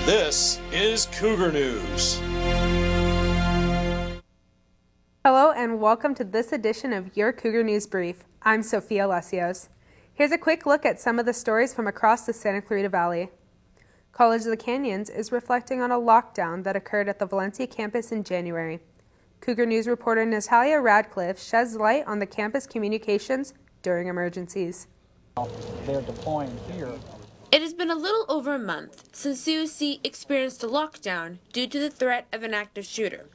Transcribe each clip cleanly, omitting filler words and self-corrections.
This is Cougar News. Hello and welcome to this edition of your Cougar News Brief. I'm Sophia Lesseos. Here's a quick look at some of the stories from across the Santa Clarita Valley. College of the Canyons is reflecting on a lockdown that occurred at the Valencia campus in January. Cougar News reporter Natalia Radcliffe sheds light on the campus communications during emergencies. They're deploying here. It has been a little over a month since COC experienced a lockdown due to the threat of an active shooter.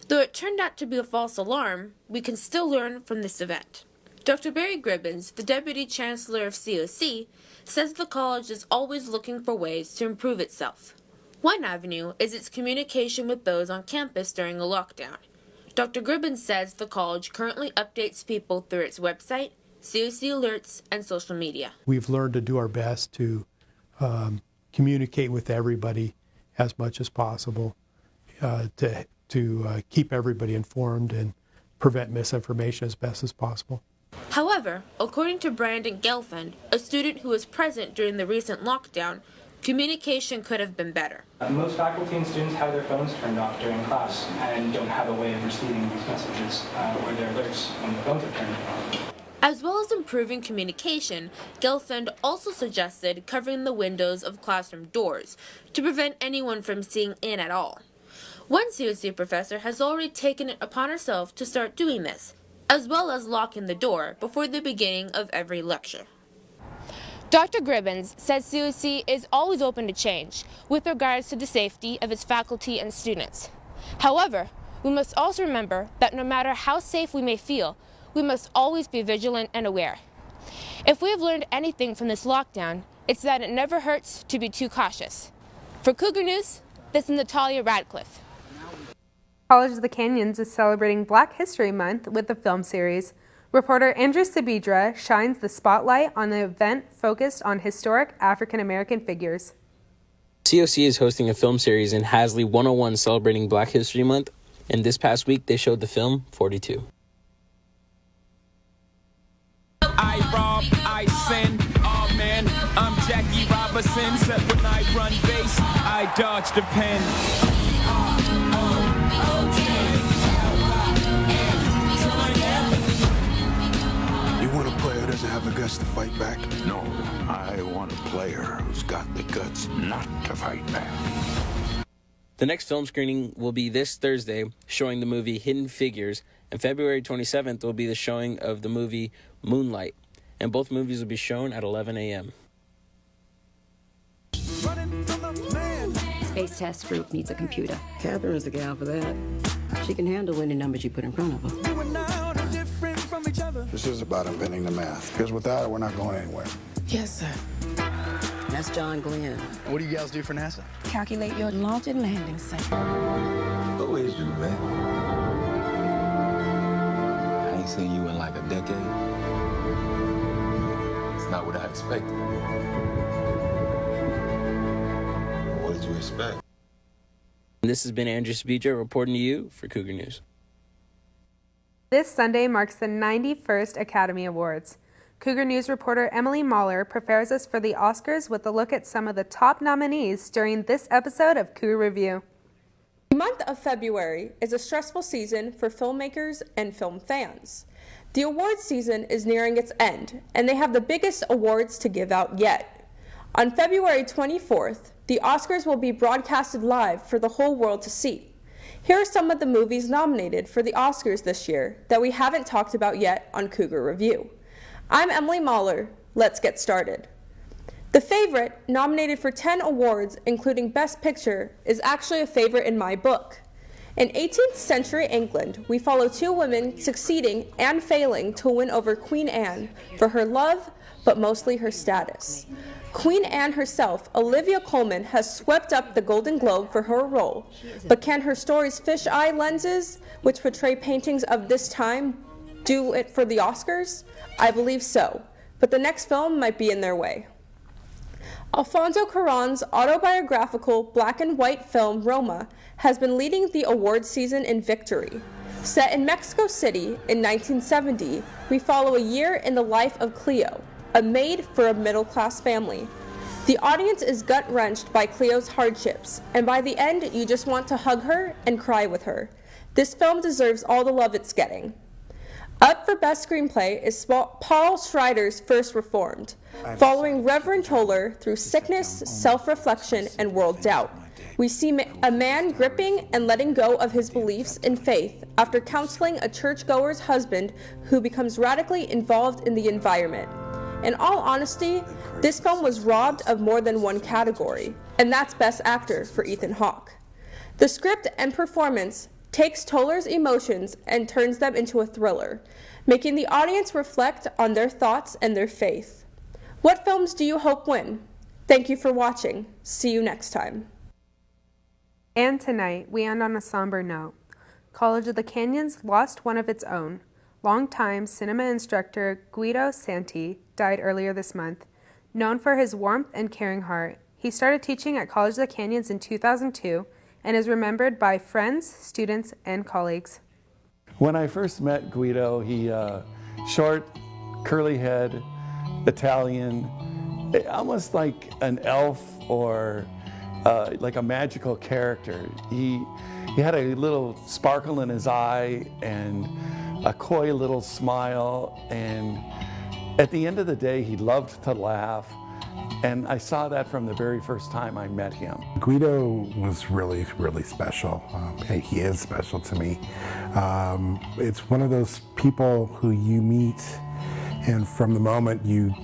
Though it turned out to be a false alarm, we can still learn from this event. Dr. Barry Gribbins, the Deputy Chancellor of COC, says the college is always looking for ways to improve itself. One avenue is its communication with those on campus during a lockdown. Dr. Gribbins says the college currently updates people through its website, COC alerts, and social media. We've learned to do our best to communicate with everybody as much as possible to keep everybody informed and prevent misinformation as best as possible. However, according to Brandon Gelfand, a student who was present during the recent lockdown, communication could have been better. Most faculty and students have their phones turned off during class and don't have a way of receiving these messages or their alerts when the phones are turned off. As well as improving communication, Gelfand also suggested covering the windows of classroom doors to prevent anyone from seeing in at all. One COC professor has already taken it upon herself to start doing this, as well as locking the door before the beginning of every lecture. Dr. Gribbins says COC is always open to change with regards to the safety of its faculty and students. However, we must also remember that no matter how safe we may feel, we must always be vigilant and aware. If we have learned anything from this lockdown, it's that it never hurts to be too cautious. For Cougar News, this is Natalia Radcliffe. College of the Canyons is celebrating Black History Month with the film series. Reporter Andrew Sabidra shines the spotlight on the event focused on historic African American figures. COC is hosting a film series in Hasley 101 celebrating Black History Month, and this past week they showed the film 42. I rob, I sin, oh man, I'm Jackie Robinson, except when I run base, I dodge the pen. You want a player who doesn't have the guts to fight back? No, I want a player who's got the guts not to fight back. The next film screening will be this Thursday, showing the movie Hidden Figures, and February 27th will be the showing of the movie Moonlight, and both movies will be shown at 11 a.m. Space Task Group needs a computer. Catherine is the gal for that. She can handle any numbers you put in front of her. This is about inventing the math, because without it, we're not going anywhere. Yes, sir. That's John Glenn. What do you guys do for NASA? Calculate your launch and landing site. Who is you, man? I ain't seen you in like a decade. It's not what I expected. What did you expect? And this has been Andrew Sabidra reporting to you for Cougar News. This Sunday marks the 91st Academy Awards. Cougar News reporter Emily Mahler prepares us for the Oscars with a look at some of the top nominees during this episode of Cougar Review. The month of February is a stressful season for filmmakers and film fans. The awards season is nearing its end, and they have the biggest awards to give out yet. On February 24th, the Oscars will be broadcasted live for the whole world to see. Here are some of the movies nominated for the Oscars this year that we haven't talked about yet on Cougar Review. I'm Emily Mahler. Let's get started. The Favorite, nominated for 10 awards, including Best Picture, is actually a favorite in my book. In 18th century England, we follow two women succeeding and failing to win over Queen Anne for her love, but mostly her status. Queen Anne herself, Olivia Colman, has swept up the Golden Globe for her role, but can her story's fisheye lenses, which portray paintings of this time, do it for the Oscars? I believe so, but the next film might be in their way. Alfonso Cuarón's autobiographical black and white film Roma has been leading the awards season in victory. Set in Mexico City in 1970, we follow a year in the life of Cleo, a maid for a middle-class family. The audience is gut-wrenched by Cleo's hardships, and by the end, you just want to hug her and cry with her. This film deserves all the love it's getting. Up for Best Screenplay is Paul Schrader's First Reformed, following Reverend Toller through sickness, self-reflection, and world doubt. We see a man gripping and letting go of his beliefs and faith after counseling a churchgoer's husband who becomes radically involved in the environment. In all honesty, this film was robbed of more than one category, and that's Best Actor for Ethan Hawke. The script and performance takes Toller's emotions and turns them into a thriller, making the audience reflect on their thoughts and their faith. What films do you hope win? Thank you for watching. See you next time. And tonight, we end on a somber note. College of the Canyons lost one of its own. Longtime cinema instructor Guido Santi died earlier this month. Known for his warmth and caring heart, he started teaching at College of the Canyons in 2002 and is remembered by friends, students, and colleagues. When I first met Guido, he short, curly head, Italian, almost like an elf or like a magical character. He had a little sparkle in his eye and a coy little smile, and at the end of the day, he loved to laugh. And I saw that from the very first time I met him. Guido was really, really special. He is special to me. It's one of those people who you meet, and from the moment you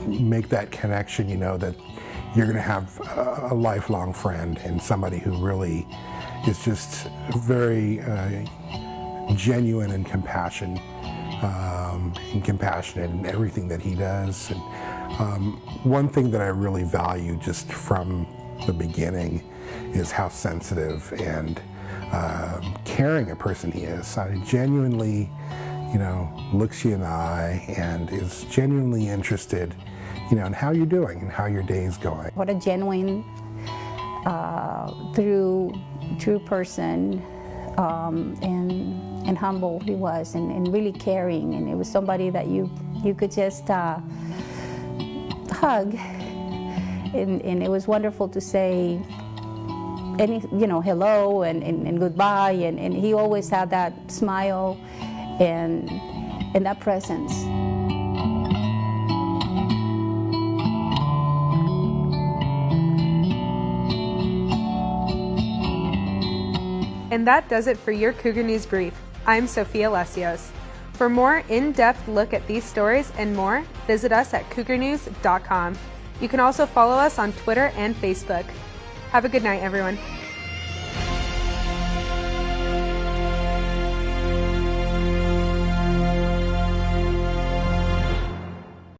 make that connection, you know that you're going to have a lifelong friend and somebody who really is just very genuine and compassionate in everything that he does. And one thing that I really value just from the beginning is how sensitive and caring a person he is. I genuinely, looks you in the eye and is genuinely interested, in how you're doing and how your day's going. What a genuine, true person, and humble he was, and really caring. And it was somebody that you could just hug, and it was wonderful to say hello and goodbye, and he always had that smile and that presence. And that does it for your Cougar News Brief. I'm Sophia Lesseos. For more in-depth look at these stories and more, visit us at cougarnews.com. You can also follow us on Twitter and Facebook. Have a good night, everyone.